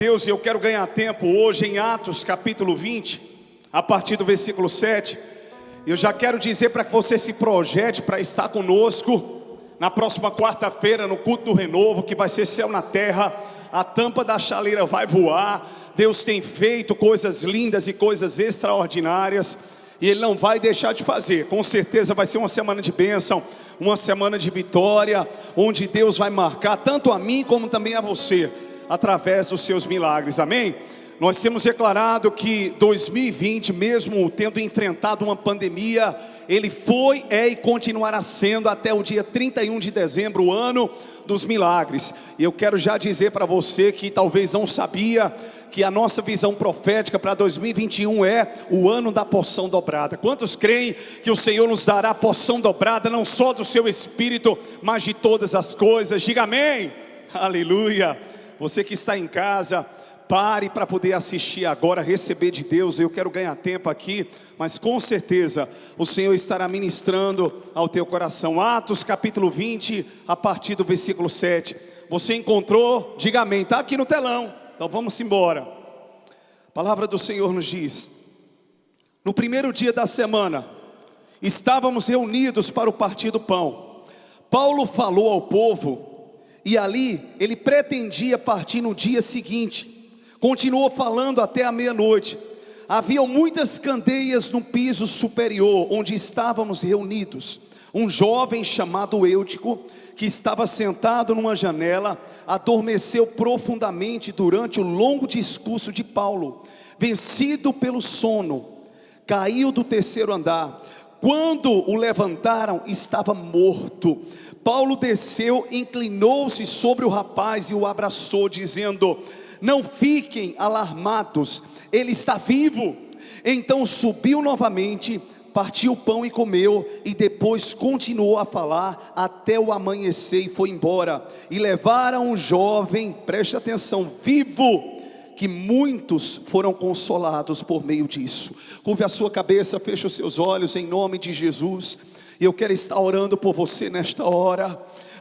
Deus, eu quero ganhar tempo hoje em Atos capítulo 20, a partir do versículo 7. Eu já quero dizer para que você se projete para estar conosco na próxima quarta-feira no culto do renovo, que vai ser céu na terra, a tampa da chaleira vai voar. Deus tem feito coisas lindas e coisas extraordinárias, e Ele não vai deixar de fazer. Com certeza vai ser uma semana de bênção, uma semana de vitória, onde Deus vai marcar tanto a mim como também a você, através dos seus milagres, amém? Nós temos declarado que 2020, mesmo tendo enfrentado uma pandemia, ele foi, é e continuará sendo até o dia 31 de dezembro, o ano dos milagres. E eu quero já dizer para você que talvez não sabia, que a nossa visão profética para 2021 é o ano da porção dobrada. Quantos creem que o Senhor nos dará a porção dobrada, não só do seu Espírito, mas de todas as coisas? Diga amém, aleluia. Você que está em casa, pare para poder assistir agora, receber de Deus. Eu quero ganhar tempo aqui, mas com certeza o Senhor estará ministrando ao teu coração. Atos capítulo 20, a partir do versículo 7. Você encontrou? Diga amém, está aqui no telão. Então vamos embora. A palavra do Senhor nos diz: no primeiro dia da semana, estávamos reunidos para o partir do pão. Paulo falou ao povo, e ali ele pretendia partir no dia seguinte. Continuou falando até a meia-noite. Havia muitas candeias no piso superior, onde estávamos reunidos. Um jovem chamado Eutico, que estava sentado numa janela, adormeceu profundamente durante o longo discurso de Paulo. Vencido pelo sono, caiu do terceiro andar. Quando o levantaram, estava morto. Paulo desceu, inclinou-se sobre o rapaz e o abraçou, dizendo: não fiquem alarmados, ele está vivo. Então subiu novamente, partiu o pão e comeu, e depois continuou a falar até o amanhecer, e foi embora. E levaram um jovem, preste atenção, vivo, que muitos foram consolados por meio disso. Curve a sua cabeça, feche os seus olhos em nome de Jesus. E eu quero estar orando por você nesta hora.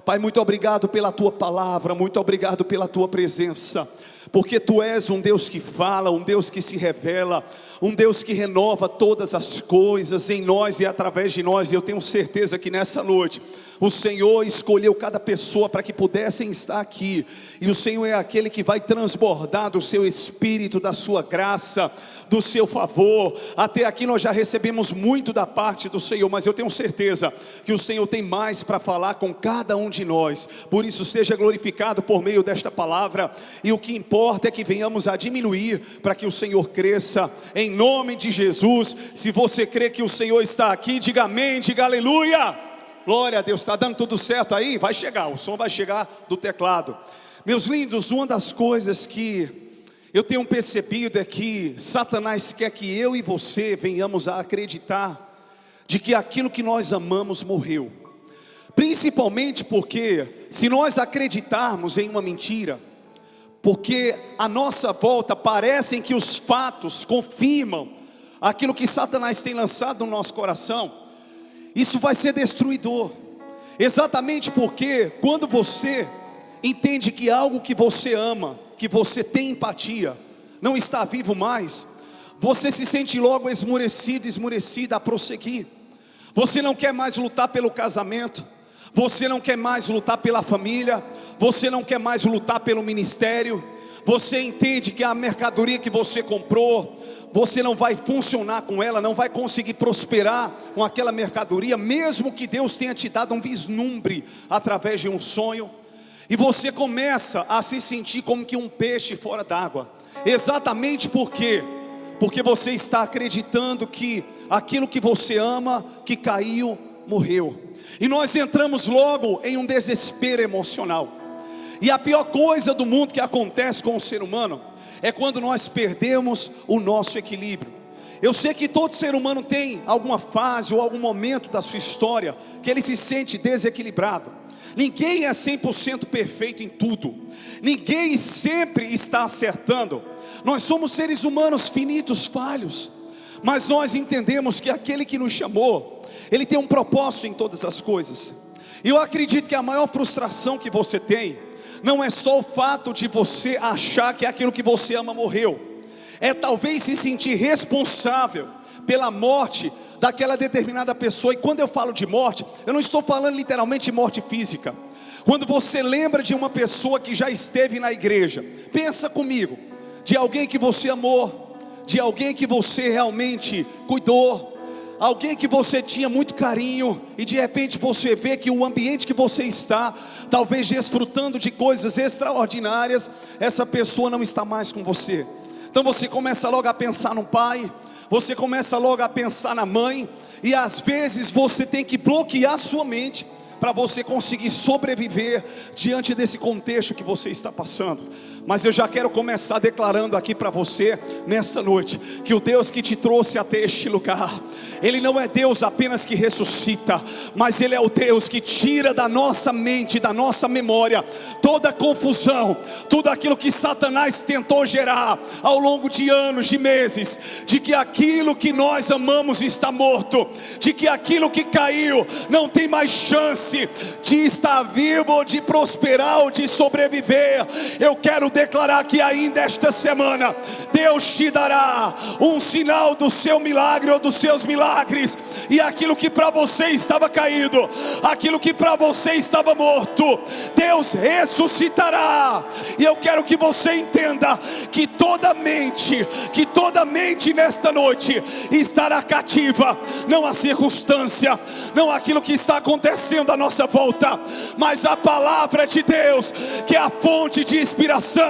Pai, muito obrigado pela tua palavra, muito obrigado pela tua presença, porque tu és um Deus que fala, um Deus que se revela, um Deus que renova todas as coisas em nós e através de nós. E eu tenho certeza que nessa noite o Senhor escolheu cada pessoa para que pudessem estar aqui, e o Senhor é aquele que vai transbordar do seu Espírito, da sua graça, do seu favor. Até aqui nós já recebemos muito da parte do Senhor, mas eu tenho certeza que o Senhor tem mais para falar com cada um de nós. Por isso seja glorificado por meio desta palavra, e o que importa é que venhamos a diminuir para que o Senhor cresça, em nome de Jesus. Se você crê que o Senhor está aqui, diga amém, diga aleluia. Glória a Deus. Está dando tudo certo aí? Vai chegar, o som vai chegar do teclado. Meus lindos, uma das coisas que eu tenho percebido é que Satanás quer que eu e você venhamos a acreditar de que aquilo que nós amamos morreu. Principalmente porque se nós acreditarmos em uma mentira, porque à nossa volta parecem que os fatos confirmam aquilo que Satanás tem lançado no nosso coração, isso vai ser destruidor. Exatamente porque quando você entende que algo que você ama, que você tem empatia, não está vivo mais, você se sente logo esmurecido, esmurecida a prosseguir. Você não quer mais lutar pelo casamento, você não quer mais lutar pela família, você não quer mais lutar pelo ministério. Você entende que a mercadoria que você comprou, você não vai funcionar com ela, não vai conseguir prosperar com aquela mercadoria, mesmo que Deus tenha te dado um vislumbre através de um sonho. E você começa a se sentir como que um peixe fora d'água. Exatamente porque você está acreditando que aquilo que você ama, que caiu, morreu. E nós entramos logo em um desespero emocional. E a pior coisa do mundo que acontece com o ser humano é quando nós perdemos o nosso equilíbrio. Eu sei que todo ser humano tem alguma fase ou algum momento da sua história que ele se sente desequilibrado. Ninguém é 100% perfeito em tudo. Ninguém sempre está acertando. Nós somos seres humanos finitos, falhos. Mas nós entendemos que aquele que nos chamou, ele tem um propósito em todas as coisas. E eu acredito que a maior frustração que você tem não é só o fato de você achar que aquilo que você ama morreu, é talvez se sentir responsável pela morte daquela determinada pessoa. E quando eu falo de morte, eu não estou falando literalmente de morte física. Quando você lembra de uma pessoa que já esteve na igreja, pensa comigo, de alguém que você amou, de alguém que você realmente cuidou, alguém que você tinha muito carinho, e de repente você vê que o ambiente que você está, talvez desfrutando de coisas extraordinárias, essa pessoa não está mais com você. Então você começa logo a pensar no pai, você começa logo a pensar na mãe, e às vezes você tem que bloquear sua mente para você conseguir sobreviver diante desse contexto que você está passando. Mas eu já quero começar declarando aqui para você nessa noite, que o Deus que te trouxe até este lugar, Ele não é Deus apenas que ressuscita, mas Ele é o Deus que tira da nossa mente, da nossa memória, toda confusão, tudo aquilo que Satanás tentou gerar ao longo de anos, de meses, de que aquilo que nós amamos está morto, de que aquilo que caiu não tem mais chance de estar vivo, ou de prosperar, ou de sobreviver. Eu quero declarar que ainda esta semana Deus te dará um sinal do seu milagre ou dos seus milagres, e aquilo que para você estava caído, aquilo que para você estava morto, Deus ressuscitará. E eu quero que você entenda que toda mente nesta noite estará cativa, não a circunstância, não aquilo que está acontecendo à nossa volta, mas a palavra de Deus, que é a fonte de inspiração,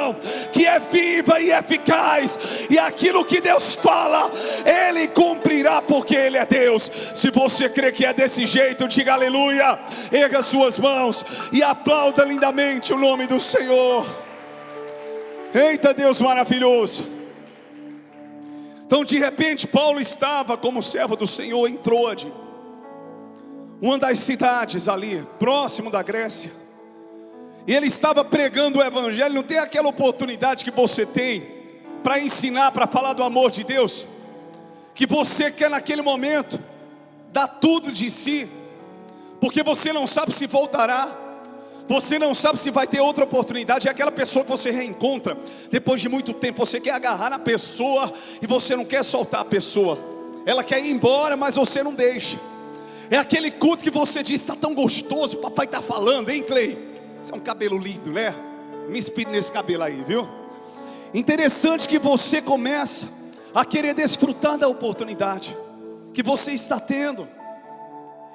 que é viva e eficaz, e aquilo que Deus fala, Ele cumprirá, porque Ele é Deus. Se você crê que é desse jeito, diga aleluia, erga suas mãos e aplauda lindamente o nome do Senhor. Eita Deus maravilhoso. Então de repente Paulo estava como servo do Senhor em Troade, uma das cidades ali, próximo da Grécia. E ele estava pregando o evangelho. Não tem aquela oportunidade que você tem para ensinar, para falar do amor de Deus, que você quer naquele momento dar tudo de si, porque você não sabe se voltará, você não sabe se vai ter outra oportunidade. É aquela pessoa que você reencontra depois de muito tempo, você quer agarrar na pessoa e você não quer soltar a pessoa, ela quer ir embora, mas você não deixa. É aquele culto que você diz: está tão gostoso, papai está falando, hein Clay? Isso é um cabelo lindo, né? Me inspire nesse cabelo aí, viu? Interessante que você começa a querer desfrutar da oportunidade que você está tendo,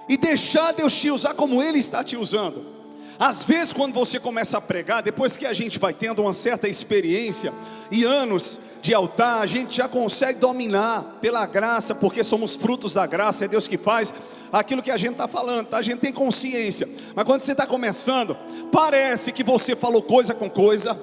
e deixar Deus te usar como Ele está te usando. Às vezes quando você começa a pregar, depois que a gente vai tendo uma certa experiência e anos de altar, a gente já consegue dominar pela graça, porque somos frutos da graça, é Deus que faz aquilo que a gente está falando, tá? A gente tem consciência. Mas quando você está começando, parece que você falou coisa com coisa,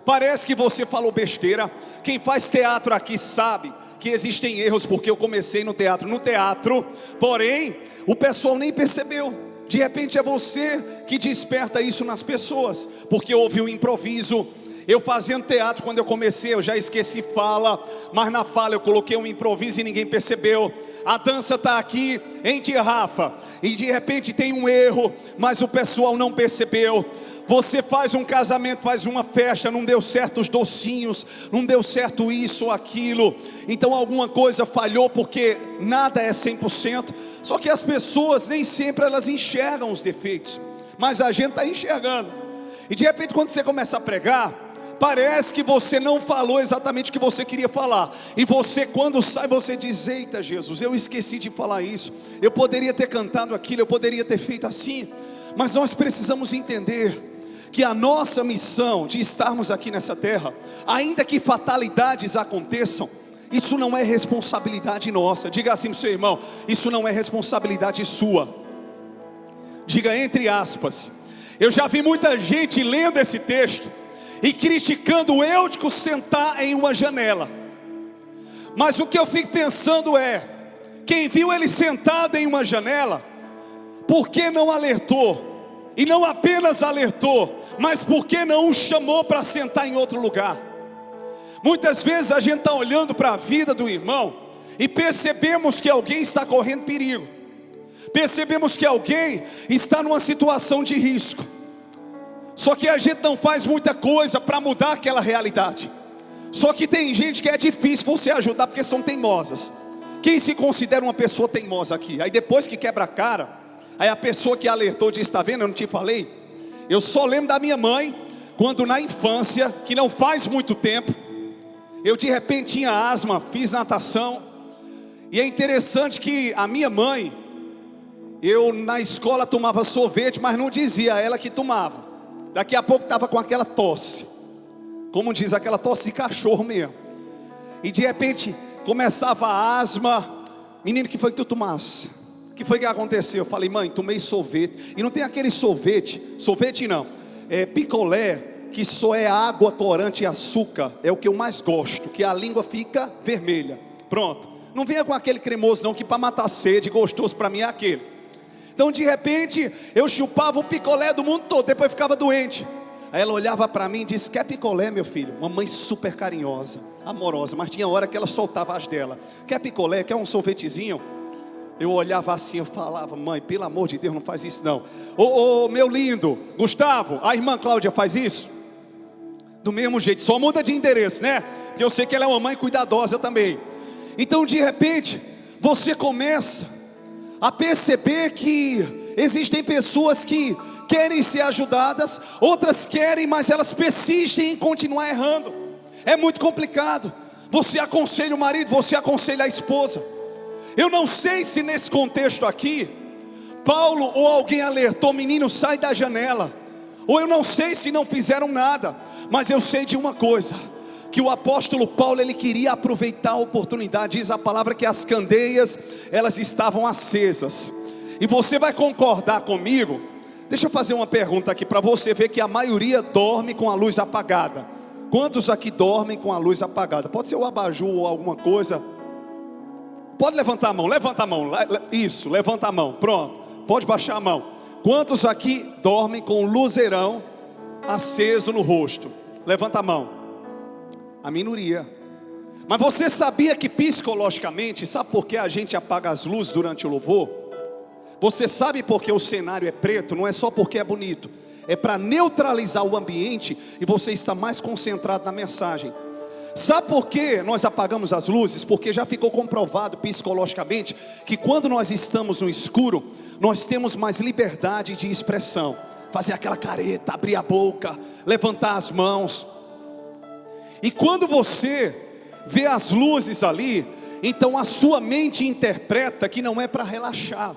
parece que você falou besteira. Quem faz teatro aqui sabe que existem erros, porque eu comecei no teatro, porém o pessoal nem percebeu. De repente é você que desperta isso nas pessoas, porque houve um improviso. Eu fazendo teatro, quando eu comecei, eu já esqueci fala, mas na fala eu coloquei um improviso e ninguém percebeu. A dança está aqui em ti, Rafa, e de repente tem um erro, mas o pessoal não percebeu. Você faz um casamento, faz uma festa, não deu certo os docinhos, não deu certo isso ou aquilo, então alguma coisa falhou, porque nada é 100%. Só que as pessoas nem sempre elas enxergam os defeitos, mas a gente está enxergando. E de repente quando você começa a pregar, parece que você não falou exatamente o que você queria falar, e você, quando sai, você diz: eita Jesus, eu esqueci de falar isso, eu poderia ter cantado aquilo, eu poderia ter feito assim. Mas nós precisamos entender que a nossa missão de estarmos aqui nessa terra, ainda que fatalidades aconteçam, isso não é responsabilidade nossa. Diga assim para o seu irmão: isso não é responsabilidade sua. Diga entre aspas. Eu já vi muita gente lendo esse texto e criticando o Eutico sentar em uma janela. Mas o que eu fico pensando é: quem viu ele sentado em uma janela, por que não alertou? E não apenas alertou, mas por que não o chamou para sentar em outro lugar? Muitas vezes a gente está olhando para a vida do irmão e percebemos que alguém está correndo perigo, percebemos que alguém está numa situação de risco, Só que a gente não faz muita coisa para mudar aquela realidade. Só que tem gente que é difícil você ajudar porque são teimosas. Quem se considera uma pessoa teimosa aqui? Aí depois que quebra a cara, aí a pessoa que alertou diz: está vendo, eu não te falei? Eu só lembro da minha mãe, quando na infância, que não faz muito tempo, eu de repente tinha asma, fiz natação. E é interessante que a minha mãe, eu na escola tomava sorvete, mas não dizia a ela que tomava. Daqui a pouco estava com aquela tosse, como diz, aquela tosse de cachorro mesmo. E de repente começava a asma. Menino, que foi que tu tomasse? O que foi que aconteceu? Eu falei: mãe, tomei sorvete. E não tem aquele sorvete não, é picolé, que só é água, corante e açúcar. É o que eu mais gosto, que a língua fica vermelha. Pronto, não venha com aquele cremoso não, que para matar sede, gostoso para mim é aquele. Então de repente eu chupava o picolé do mundo todo, depois ficava doente. Aí ela olhava para mim e disse: quer picolé, meu filho? Uma mãe super carinhosa, amorosa, mas tinha hora que ela soltava as dela. Quer picolé? Quer um sorvetezinho? Eu olhava assim, eu falava: mãe, pelo amor de Deus, não faz isso não. Ô, meu lindo Gustavo, a irmã Cláudia faz isso? Do mesmo jeito, só muda de endereço, né? Porque eu sei que ela é uma mãe cuidadosa também. Então de repente você começa a perceber que existem pessoas que querem ser ajudadas, outras querem, mas elas persistem em continuar errando. É muito complicado. Você aconselha o marido, você aconselha a esposa. Eu não sei se nesse contexto aqui Paulo ou alguém alertou: menino, sai da janela. Ou eu não sei se não fizeram nada, mas eu sei de uma coisa, que o apóstolo Paulo, ele queria aproveitar a oportunidade. Diz a palavra que as candeias, elas estavam acesas. E você vai concordar comigo? Deixa eu fazer uma pergunta aqui para você ver que a maioria dorme com a luz apagada. Quantos aqui dormem com a luz apagada? Pode ser o abajur ou alguma coisa. Pode levantar a mão, levanta a mão. Isso, levanta a mão, pronto. Pode baixar a mão. Quantos aqui dormem com o luzeirão aceso no rosto? Levanta a mão. A minoria. Mas você sabia que psicologicamente, sabe por que a gente apaga as luzes durante o louvor? Você sabe por que o cenário é preto? Não é só porque é bonito, é para neutralizar o ambiente e você está mais concentrado na mensagem. Sabe por que nós apagamos as luzes? Porque já ficou comprovado psicologicamente que quando nós estamos no escuro, nós temos mais liberdade de expressão. Fazer aquela careta, abrir a boca, levantar as mãos. E quando você vê as luzes ali, então a sua mente interpreta que não é para relaxar.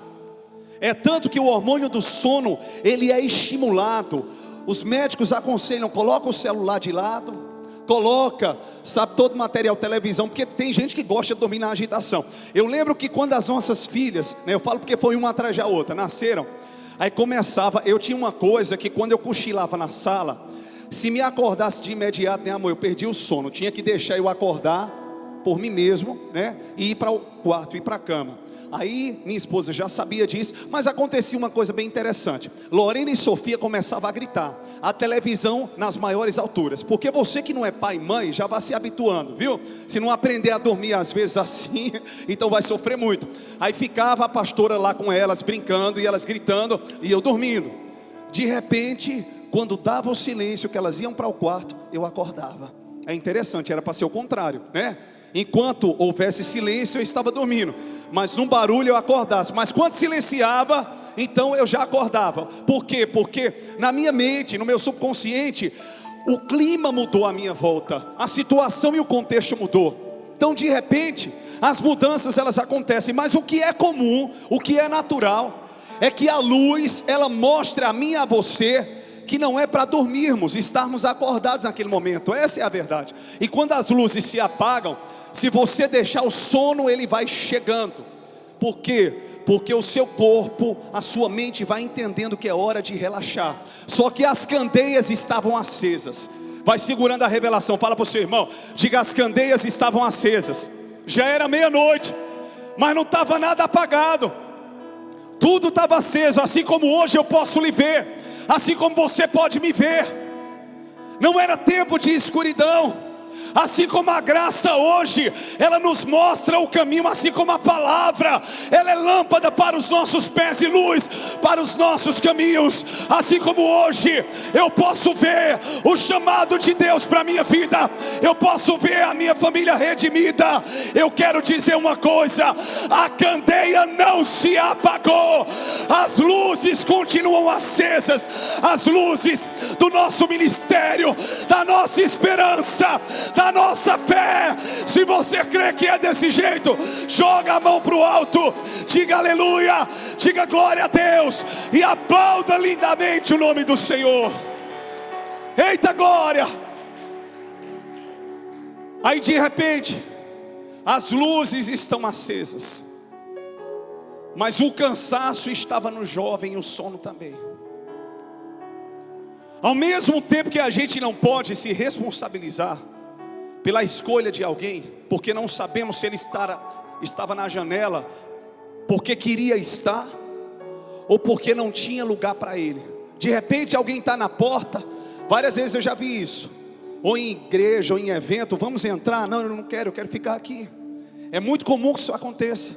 É tanto que o hormônio do sono, ele é estimulado. Os médicos aconselham: coloca o celular de lado, coloca, sabe, todo o material, televisão, porque tem gente que gosta de dormir na agitação. Eu lembro que quando as nossas filhas, né, eu falo porque foi uma atrás da outra, nasceram, aí começava, eu tinha uma coisa que quando eu cochilava na sala, se me acordasse de imediato, né, amor, eu perdi o sono, tinha que deixar eu acordar por mim mesmo, né, e ir para o quarto, ir para a cama. Aí minha esposa já sabia disso, mas acontecia uma coisa bem interessante. Lorena e Sofia começavam a gritar, a televisão nas maiores alturas, porque você que não é pai e mãe, já vai se habituando, viu? Se não aprender a dormir às vezes assim, então vai sofrer muito. Aí ficava a pastora lá com elas, brincando, e elas gritando, e eu dormindo. De repente, quando dava o silêncio, que elas iam para o quarto, eu acordava. É interessante, era para ser o contrário, né? Enquanto houvesse silêncio, eu estava dormindo, mas num barulho eu acordasse. Mas quando silenciava, então eu já acordava. Por quê? Porque na minha mente, no meu subconsciente, o clima mudou à minha volta, a situação e o contexto mudou. Então de repente, as mudanças elas acontecem. Mas o que é comum, o que é natural, é que a luz, ela mostra a mim e a você que não é para dormirmos, estarmos acordados naquele momento. Essa é a verdade. E quando as luzes se apagam, se você deixar o sono, ele vai chegando. Por quê? Porque o seu corpo, a sua mente vai entendendo que é hora de relaxar. Só que as candeias estavam acesas. Vai segurando a revelação, fala para o seu irmão, diga: as candeias estavam acesas. Já era meia-noite, mas não estava nada apagado. Tudo estava aceso, assim como hoje eu posso lhe ver, assim como você pode me ver. Não era tempo de escuridão, Assim como a graça hoje, ela nos mostra o caminho, assim como a palavra, ela é lâmpada para os nossos pés e luz para os nossos caminhos. Assim como hoje eu posso ver o chamado de Deus para a minha vida, eu posso ver a minha família redimida. Eu quero dizer uma coisa: a candeia não se apagou, as luzes continuam acesas, as luzes do nosso ministério, da nossa esperança, da nossa fé. Se você crê que é desse jeito, joga a mão para o alto, diga aleluia, diga glória a Deus e aplauda lindamente o nome do Senhor. Eita glória! Aí de repente as luzes estão acesas, mas o cansaço estava no jovem e o sono também. Ao mesmo tempo que a gente não pode se responsabilizar pela escolha de alguém, porque não sabemos se ele estava na janela porque queria estar, ou porque não tinha lugar para ele. De repente alguém está na porta, várias vezes eu já vi isso, ou em igreja, ou em evento: vamos entrar? Não, eu não quero, eu quero ficar aqui. É muito comum que isso aconteça.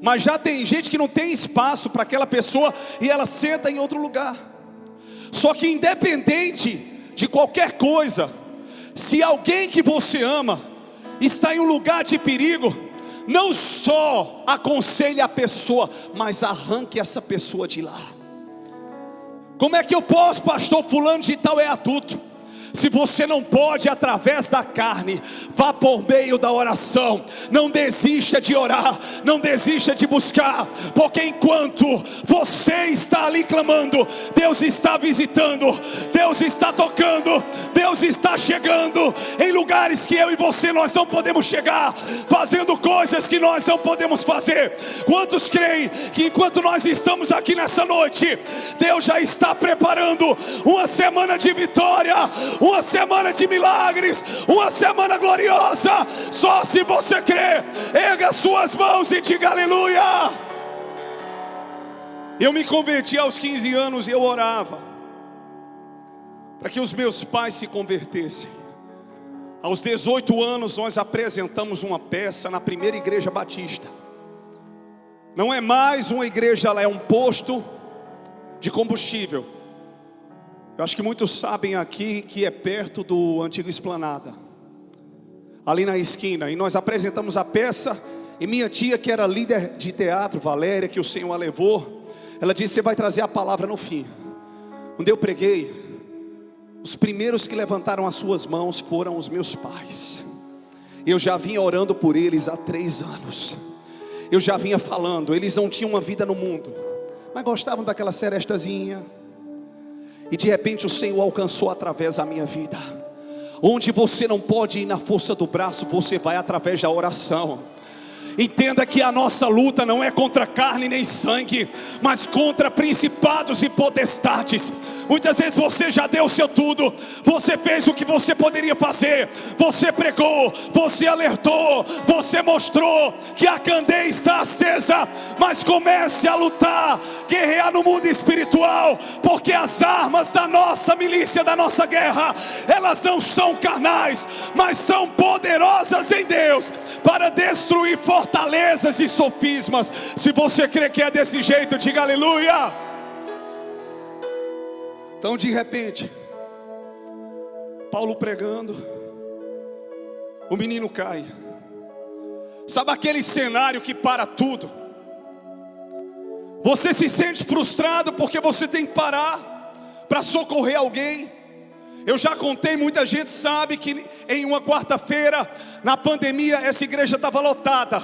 Mas já tem gente que não tem espaço para aquela pessoa e ela senta em outro lugar. Só que independente de qualquer coisa, se alguém que você ama está em um lugar de perigo, não só aconselhe a pessoa, mas arranque essa pessoa de lá. Como é que eu posso, pastor? Fulano de tal é adulto. Se você não pode através da carne, vá por meio da oração. Não desista de orar, não desista de buscar, porque enquanto você está ali clamando, Deus está visitando, Deus está tocando, Deus está chegando em lugares que eu e você nós não podemos chegar, fazendo coisas que nós não podemos fazer. Quantos creem que enquanto nós estamos aqui nessa noite, Deus já está preparando uma semana de vitória, uma semana de milagres, uma semana gloriosa? Só se você crê, erga suas mãos e diga aleluia. Eu me converti aos 15 anos e eu orava para que os meus pais se convertessem. Aos 18 anos nós apresentamos uma peça na primeira igreja batista. Não é mais uma igreja, ela é um posto de combustível. Eu acho que muitos sabem aqui que é perto do antigo Esplanada, ali na esquina. E nós apresentamos a peça, e minha tia, que era líder de teatro, Valéria, que o Senhor a levou, ela disse: você vai trazer a palavra no fim. Quando eu preguei, os primeiros que levantaram as suas mãos foram os meus pais. Eu já vinha orando por eles há 3 anos. Eu já vinha falando, eles não tinham uma vida no mundo, mas gostavam daquela serestazinha. E de repente o Senhor alcançou através da minha vida. Onde você não pode ir na força do braço, você vai através da oração. Entenda que a nossa luta não é contra carne nem sangue, mas contra principados e potestades. Muitas vezes você já deu o seu tudo, você fez o que você poderia fazer, você pregou, você alertou, você mostrou que a candeia está acesa. Mas comece a lutar, guerrear no mundo espiritual, porque as armas da nossa milícia, da nossa guerra, elas não são carnais, mas são poderosas em Deus para destruir fortalezas e sofismas. Se você crê que é desse jeito, diga aleluia. Então de repente, Paulo pregando, o menino cai. Sabe aquele cenário que para tudo? Você se sente frustrado porque você tem que parar para socorrer alguém. Eu já contei, muita gente sabe que em uma quarta-feira, na pandemia, essa igreja estava lotada.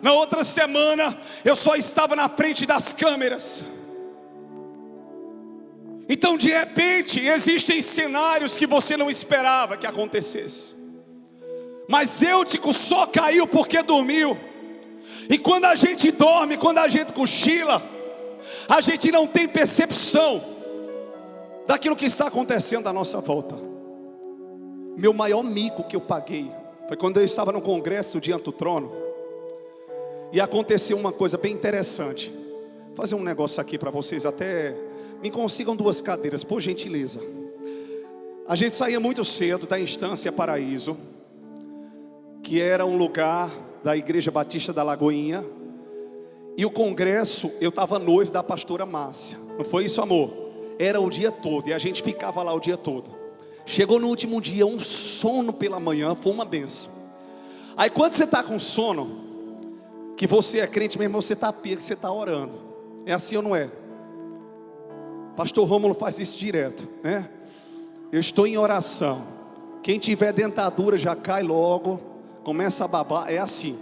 Na outra semana, eu só estava na frente das câmeras. Então de repente existem cenários que você não esperava que acontecesse. Mas Eutico só caiu porque dormiu. E quando a gente dorme, quando a gente cochila, a gente não tem percepção daquilo que está acontecendo à nossa volta. Meu maior mico que eu paguei foi quando eu estava no congresso diante do trono. E aconteceu uma coisa bem interessante. Vou fazer um negócio aqui para vocês, até me consigam 2 cadeiras, por gentileza. A gente saía muito cedo da Instância Paraíso, que era um lugar da Igreja Batista da Lagoinha. E o congresso, eu estava noivo da pastora Márcia. Não foi isso, amor? Era o dia todo, e a gente ficava lá o dia todo. Chegou no último dia, um sono pela manhã, foi uma benção. Aí quando você está com sono, que você é crente mesmo, você está pia, que você está orando. É assim ou não é? Pastor Rômulo faz isso direto, né? Eu estou em oração. Quem tiver dentadura já cai logo, começa a babar, é assim.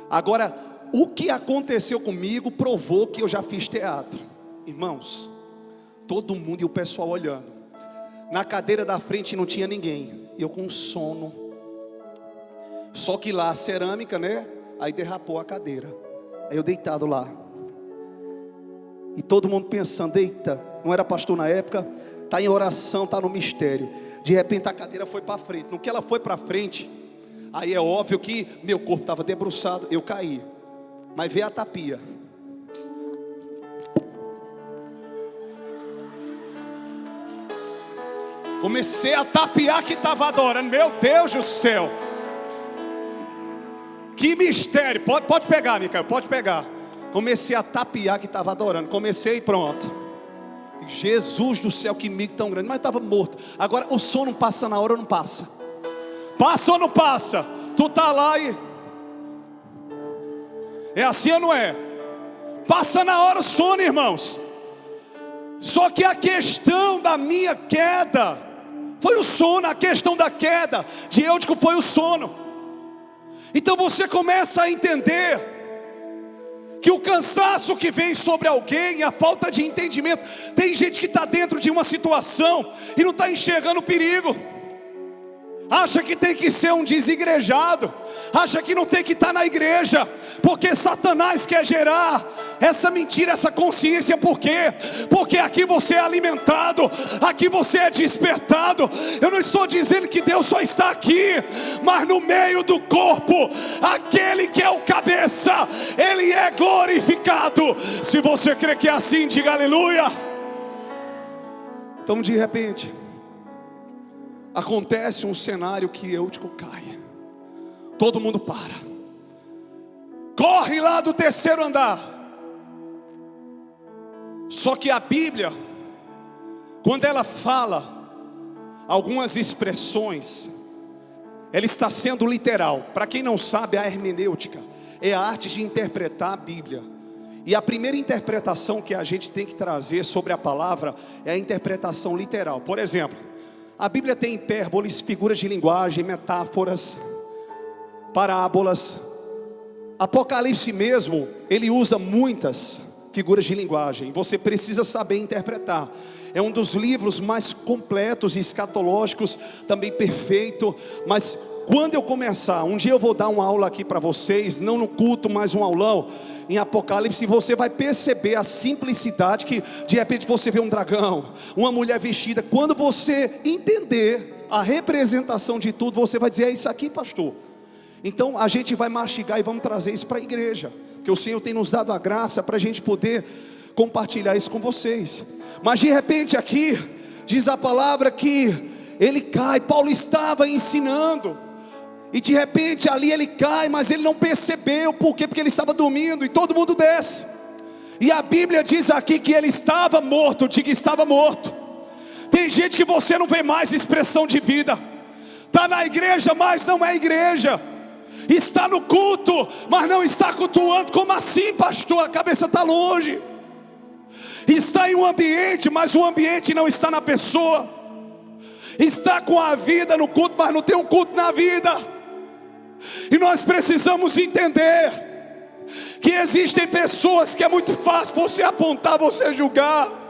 Agora, o que aconteceu comigo provou que eu já fiz teatro. Irmãos, todo mundo e o pessoal olhando. Na cadeira da frente não tinha ninguém. Eu com sono. Só que lá a cerâmica, né? Aí derrapou a cadeira. Aí eu deitado lá. E todo mundo pensando, eita, não era pastor na época, está em oração, está no mistério. De repente a cadeira foi para frente. No que ela foi para frente, aí é óbvio que meu corpo estava debruçado, eu caí. Mas veio a tapia. Comecei a tapiar que estava adorando. Meu Deus do céu. Que mistério. Pode pegar, Micael, pode pegar. Comecei a tapiar que estava adorando. Comecei e pronto. Jesus do céu, que mico tão grande. Mas estava morto. Agora o sono passa na hora ou não passa? Passa ou não passa? Tu tá lá e... É assim ou não é? Passa na hora o sono, irmãos. Só que a questão da minha queda foi o sono. A questão da queda de Eutico foi o sono. Então você começa a entender que o cansaço que vem sobre alguém, a falta de entendimento. Tem gente que está dentro de uma situação e não está enxergando o perigo. Acha que tem que ser um desigrejado, acha que não tem que estar na igreja, porque Satanás quer gerar essa mentira, essa consciência. Por quê? Porque aqui você é alimentado, aqui você é despertado. Eu não estou dizendo que Deus só está aqui, mas no meio do corpo, aquele que é o cabeça, Ele é glorificado. Se você crê que é assim, diga aleluia. Então de repente acontece um cenário que Eutico cai. Todo mundo para. Corre lá do terceiro andar. Só que a Bíblia, quando ela fala algumas expressões, ela está sendo literal. Para quem não sabe, a hermenêutica é a arte de interpretar a Bíblia. E a primeira interpretação que a gente tem que trazer sobre a palavra é a interpretação literal. Por exemplo, a Bíblia tem hipérboles, figuras de linguagem, metáforas, parábolas. Apocalipse mesmo, ele usa muitas figuras de linguagem. Você precisa saber interpretar. É um dos livros mais completos e escatológicos, também perfeito. Mas quando eu começar, um dia eu vou dar uma aula aqui para vocês, não no culto, mas um aulão em Apocalipse, você vai perceber a simplicidade, que de repente você vê um dragão, uma mulher vestida. Quando você entender a representação de tudo, você vai dizer, é isso aqui, pastor. Então a gente vai mastigar e vamos trazer isso para a igreja, que o Senhor tem nos dado a graça para a gente poder compartilhar isso com vocês. Mas de repente aqui, diz a palavra que ele cai. Paulo estava ensinando, e de repente ali ele cai, mas ele não percebeu. Por quê? Porque ele estava dormindo, e todo mundo desce. E a Bíblia diz aqui que ele estava morto. Diga, estava morto. Tem gente que você não vê mais expressão de vida. Está na igreja, mas não é igreja. Está no culto, mas não está cultuando. Como assim, pastor? A cabeça está longe. Está em um ambiente, mas o ambiente não está na pessoa. Está com a vida no culto, mas não tem um culto na vida. E nós precisamos entender que existem pessoas que é muito fácil você apontar, você julgar,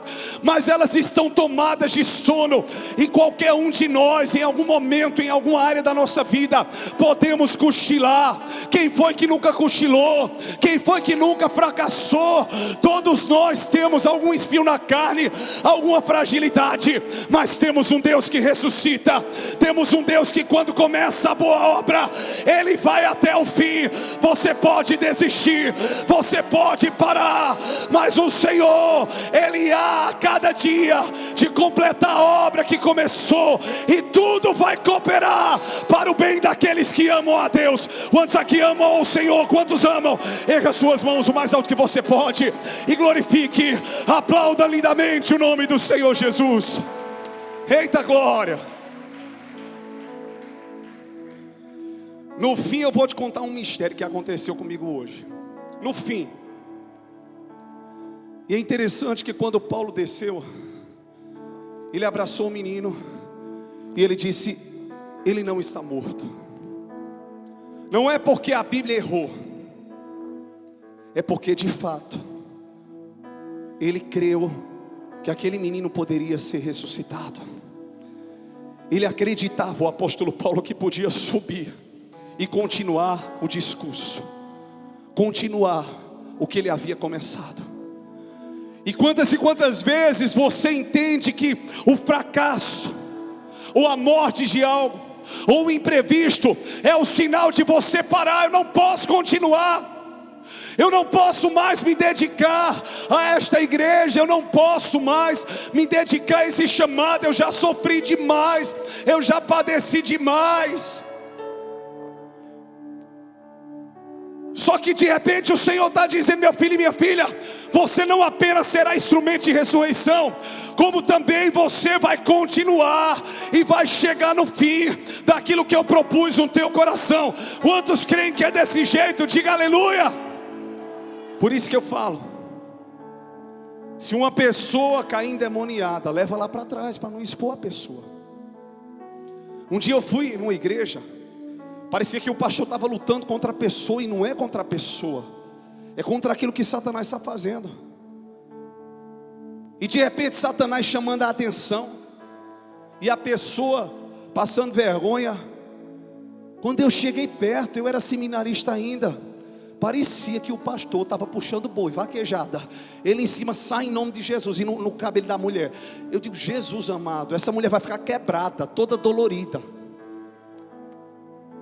mas elas estão tomadas de sono. E qualquer um de nós, em algum momento, em alguma área da nossa vida, podemos cochilar. Quem foi que nunca cochilou? Quem foi que nunca fracassou? Todos nós temos algum espinho na carne, alguma fragilidade, mas temos um Deus que ressuscita. Temos um Deus que quando começa a boa obra, Ele vai até o fim. Você pode desistir, você pode parar, mas o Senhor, Ele há a cada dia de completar a obra que começou, e tudo vai cooperar para o bem daqueles que amam a Deus. Quantos aqui amam ao Senhor? Quantos amam? Erga suas mãos o mais alto que você pode e glorifique, aplauda lindamente o nome do Senhor Jesus. Eita glória! No fim eu vou te contar um mistério que aconteceu comigo hoje. No fim. E é interessante que quando Paulo desceu, ele abraçou o menino e ele disse: ele não está morto. Não é porque a Bíblia errou, é porque de fato ele creu que aquele menino poderia ser ressuscitado. Ele acreditava, o apóstolo Paulo, que podia subir e continuar o discurso, continuar o que ele havia começado. E quantas vezes você entende que o fracasso, ou a morte de algo, ou o imprevisto é o sinal de você parar. Eu não posso continuar, eu não posso mais me dedicar a esta igreja, eu não posso mais me dedicar a esse chamado. Eu já sofri demais, eu já padeci demais. Só que de repente o Senhor está dizendo: meu filho e minha filha, você não apenas será instrumento de ressurreição, como também você vai continuar e vai chegar no fim daquilo que eu propus no teu coração. Quantos creem que é desse jeito? Diga aleluia. Por isso que eu falo, se uma pessoa cair endemoniada, leva lá para trás para não expor a pessoa. Um dia eu fui numa igreja, parecia que o pastor estava lutando contra a pessoa, e não é contra a pessoa, é contra aquilo que Satanás está fazendo. E de repente Satanás chamando a atenção, e a pessoa passando vergonha. Quando eu cheguei perto, eu era seminarista ainda, parecia que o pastor estava puxando boi, vaquejada. Ele em cima: sai em nome de Jesus, e no cabelo da mulher. Eu digo: Jesus amado, essa mulher vai ficar quebrada, toda dolorida.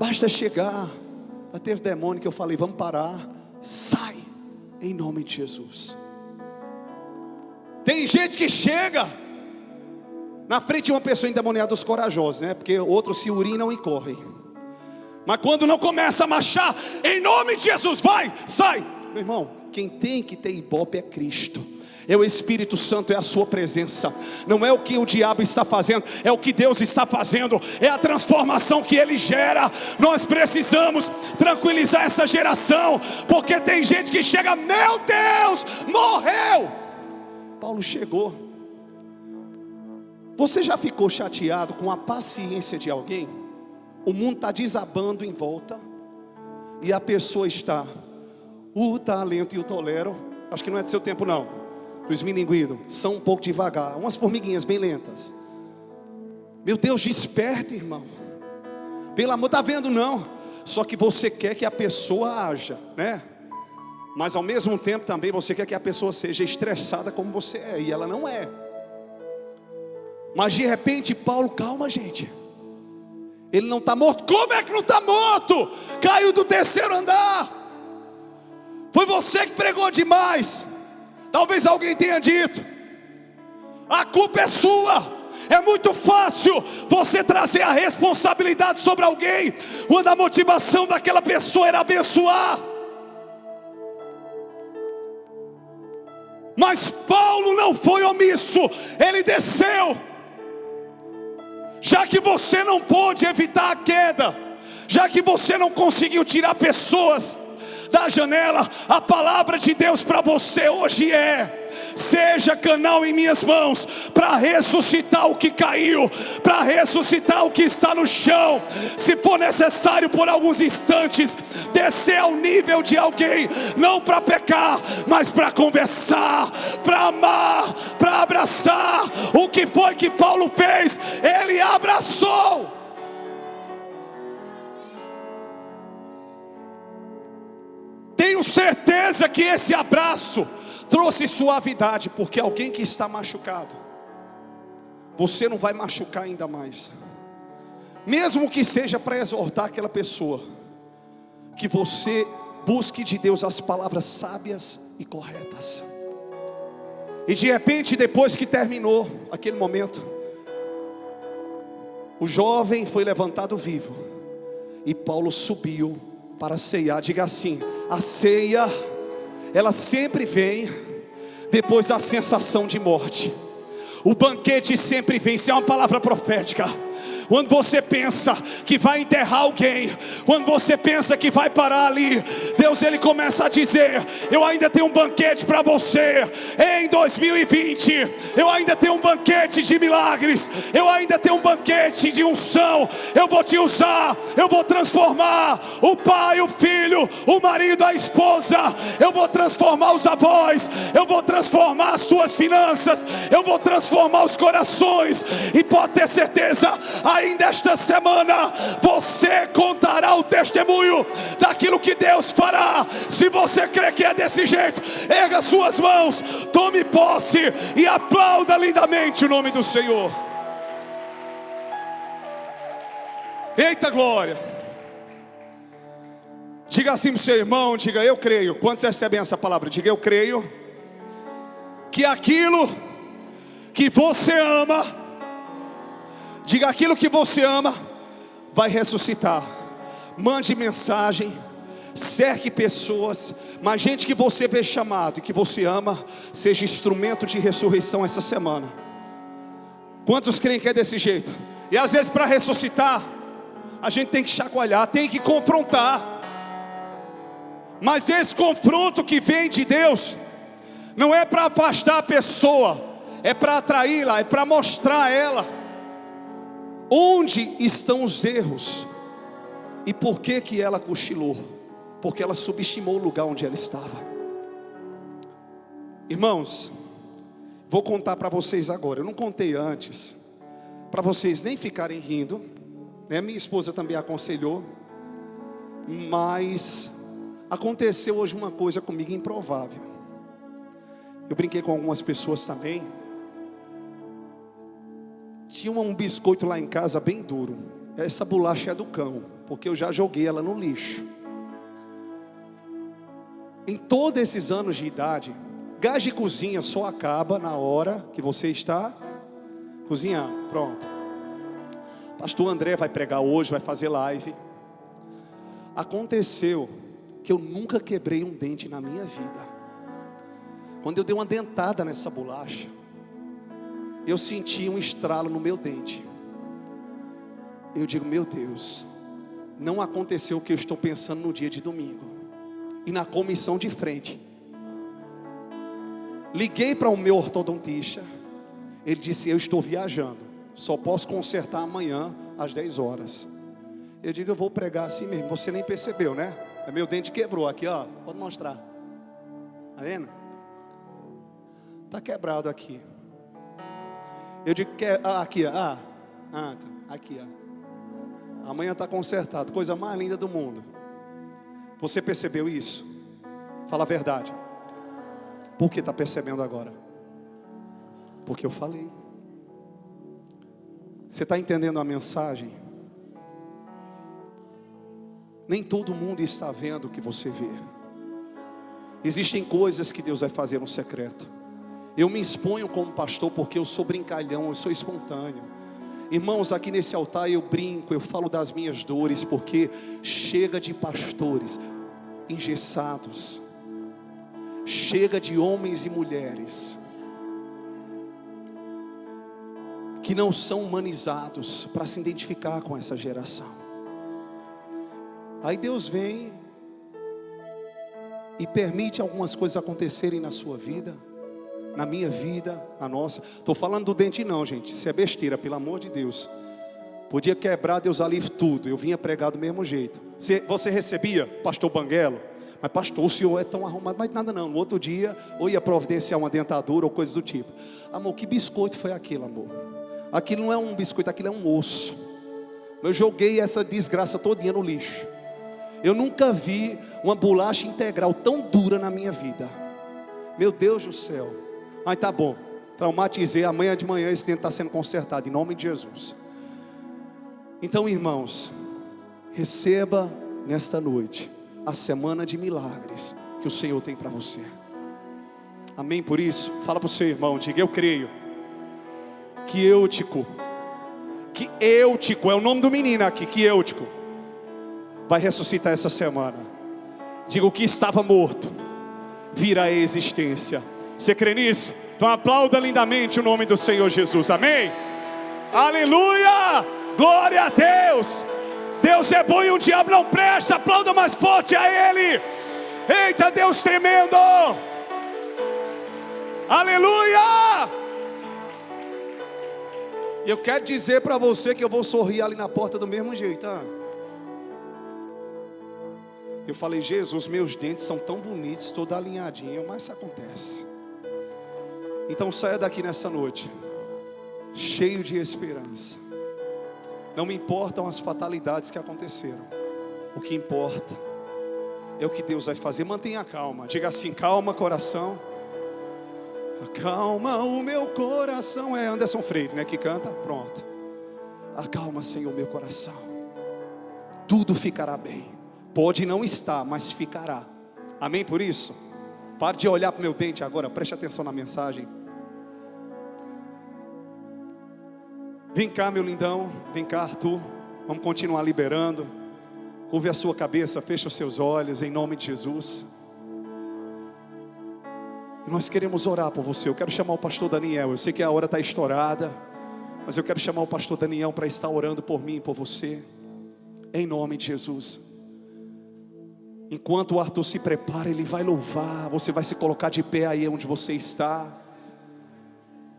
Basta chegar. Já teve demônio que eu falei: vamos parar, sai em nome de Jesus. Tem gente que chega na frente de uma pessoa endemoniada, os corajosos, né? Porque outros se urinam e correm. Mas quando não começa a marchar, em nome de Jesus, vai, sai. Meu irmão, quem tem que ter ibope é Cristo, é o Espírito Santo, é a sua presença. Não é o que o diabo está fazendo, é o que Deus está fazendo, é a transformação que Ele gera. Nós precisamos tranquilizar essa geração, porque tem gente que chega: meu Deus, morreu. Paulo chegou. Você já ficou chateado com a paciência de alguém? O mundo está desabando em volta, e a pessoa está: o talento e o tolero. Acho que não é do seu tempo não. Os milinguidos são um pouco devagar, umas formiguinhas bem lentas. Meu Deus, desperta, irmão. Pelo amor, está vendo não? Só que você quer que a pessoa haja, né? Mas ao mesmo tempo também você quer que a pessoa seja estressada como você é, e ela não é. Mas de repente Paulo: calma gente, ele não está morto. Como é que não está morto? Caiu do terceiro andar. Foi você que pregou demais. Talvez alguém tenha dito: a culpa é sua. É muito fácil você trazer a responsabilidade sobre alguém, quando a motivação daquela pessoa era abençoar. Mas Paulo não foi omisso, ele desceu. Já que você não pôde evitar a queda, já que você não conseguiu tirar pessoas da janela, a palavra de Deus para você hoje é: seja canal em minhas mãos para ressuscitar o que caiu, para ressuscitar o que está no chão. Se for necessário por alguns instantes descer ao nível de alguém, não para pecar, mas para conversar, para amar, para abraçar. O que foi que Paulo fez? Ele abraçou. Tenho certeza que esse abraço trouxe suavidade, porque alguém que está machucado, você não vai machucar ainda mais. Mesmo que seja para exortar aquela pessoa, que você busque de Deus as palavras sábias e corretas. E de repente, depois que terminou aquele momento, o jovem foi levantado vivo, e Paulo subiu para ceiar. Diga assim: a ceia, ela sempre vem depois da sensação de morte. O banquete sempre vem. Isso é uma palavra profética. Quando você pensa que vai enterrar alguém, quando você pensa que vai parar ali, Deus ele começa a dizer: eu ainda tenho um banquete para você em 2020. Eu ainda tenho um banquete de milagres. Eu ainda tenho um banquete de unção. Eu vou te usar. Eu vou transformar o pai, o filho, o marido, a esposa. Eu vou transformar os avós. Eu vou transformar as suas finanças. Eu vou transformar os corações. E pode ter certeza, ainda esta semana você contará o testemunho daquilo que Deus fará. Se você crê que é desse jeito, erga suas mãos, tome posse e aplauda lindamente o nome do Senhor. Eita glória! Diga assim para o seu irmão, diga: eu creio. Quantos recebem essa palavra? Diga: eu creio que aquilo que você ama, diga: aquilo que você ama vai ressuscitar. Mande mensagem, cerque pessoas, mas gente que você vê chamado e que você ama, seja instrumento de ressurreição essa semana. Quantos creem que é desse jeito? E às vezes para ressuscitar, a gente tem que chacoalhar, tem que confrontar. Mas esse confronto que vem de Deus não é para afastar a pessoa, é para atraí-la, é para mostrar a ela onde estão os erros e por que ela cochilou. Porque ela subestimou o lugar onde ela estava. Irmãos, vou contar para vocês agora. Eu não contei antes, para vocês nem ficarem rindo, né? Minha esposa também aconselhou. Mas aconteceu hoje uma coisa comigo improvável. Eu brinquei com algumas pessoas também. Tinha um biscoito lá em casa bem duro. Essa bolacha é do cão, porque eu já joguei ela no lixo. Em todos esses anos de idade, gás de cozinha só acaba na hora que você está cozinhando. Pronto. Pastor André vai pregar hoje, vai fazer live. Aconteceu que eu nunca quebrei um dente na minha vida. Quando eu dei uma dentada nessa bolacha, eu senti um estralo no meu dente. Eu digo: meu Deus, não aconteceu o que eu estou pensando no dia de domingo. E na comissão de frente, liguei para o meu ortodontista. Ele disse: eu estou viajando, só posso consertar amanhã às 10 horas. Eu digo: eu vou pregar assim mesmo. Você nem percebeu, né? Meu dente quebrou aqui, ó. Pode mostrar. Tá vendo? Tá quebrado aqui. Eu digo que aqui, ó. Aqui, ó. Amanhã está consertado. Coisa mais linda do mundo. Você percebeu isso? Fala a verdade. Por que está percebendo agora? Porque eu falei. Você está entendendo a mensagem? Nem todo mundo está vendo o que você vê. Existem coisas que Deus vai fazer no secreto. Eu me exponho como pastor porque eu sou brincalhão, eu sou espontâneo. Irmãos, aqui nesse altar eu brinco, eu falo das minhas dores, porque chega de pastores engessados, chega de homens e mulheres que não são humanizados para se identificar com essa geração. Aí Deus vem e permite algumas coisas acontecerem na sua vida, na minha vida, na nossa. Estou falando do dente não, gente, isso é besteira, pelo amor de Deus. Podia quebrar, Deus alivia tudo. Eu vinha pregar do mesmo jeito. Você recebia, pastor Banguelo? Mas pastor, o senhor é tão arrumado. Mas nada não, no outro dia, ou ia providenciar uma dentadura ou coisa do tipo. Amor, que biscoito foi aquilo, amor? Aquilo não é um biscoito, aquilo é um osso. Eu joguei essa desgraça todinha no lixo. Eu nunca vi uma bolacha integral tão dura na minha vida. Meu Deus do céu. Mas tá bom, traumatizei. Amanhã de manhã esse dente está sendo consertado, em nome de Jesus. Então, irmãos, receba nesta noite a semana de milagres que o Senhor tem para você. Amém por isso? Fala para o seu irmão, diga: eu creio que Eutico é o nome do menino aqui, que Eutico vai ressuscitar essa semana. Diga: o que estava morto virá à existência. Você crê nisso? Então aplauda lindamente o nome do Senhor Jesus. Amém? Aleluia! Glória a Deus! Deus é bom e o diabo não presta. Aplauda mais forte a Ele. Eita, Deus tremendo! Aleluia! E eu quero dizer para você que eu vou sorrir ali na porta do mesmo jeito, tá? Eu falei: Jesus, meus dentes são tão bonitos, todo alinhadinho, mas isso acontece. Então saia daqui nessa noite cheio de esperança. Não me importam as fatalidades que aconteceram. O que importa é o que Deus vai fazer. Mantenha calma. Diga assim: calma, coração. Acalma o meu coração. É Anderson Freire, né, que canta. Pronto. Acalma, Senhor, meu coração. Tudo ficará bem. Pode não estar, mas ficará. Amém por isso? Pare de olhar para o meu dente agora. Preste atenção na mensagem. Vem cá, meu lindão. Vem cá, Arthur. Vamos continuar liberando. Curve a sua cabeça, feche os seus olhos, em nome de Jesus. E nós queremos orar por você. Eu quero chamar o pastor Daniel. Eu sei que a hora está estourada, mas eu quero chamar o pastor Daniel para estar orando por mim e por você, em nome de Jesus. Enquanto o Arthur se prepara, ele vai louvar. Você vai se colocar de pé aí onde você está,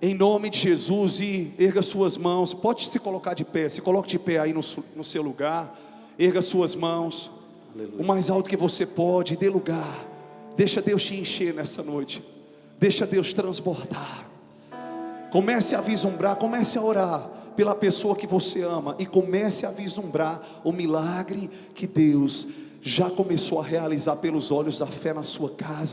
em nome de Jesus, e erga suas mãos. Pode se colocar de pé. Se coloque de pé aí no seu lugar. Erga suas mãos. Aleluia. O mais alto que você pode. Dê lugar. Deixa Deus te encher nessa noite. Deixa Deus transbordar. Comece a vislumbrar. Comece a orar pela pessoa que você ama. E comece a vislumbrar o milagre que Deus já começou a realizar pelos olhos da fé na sua casa.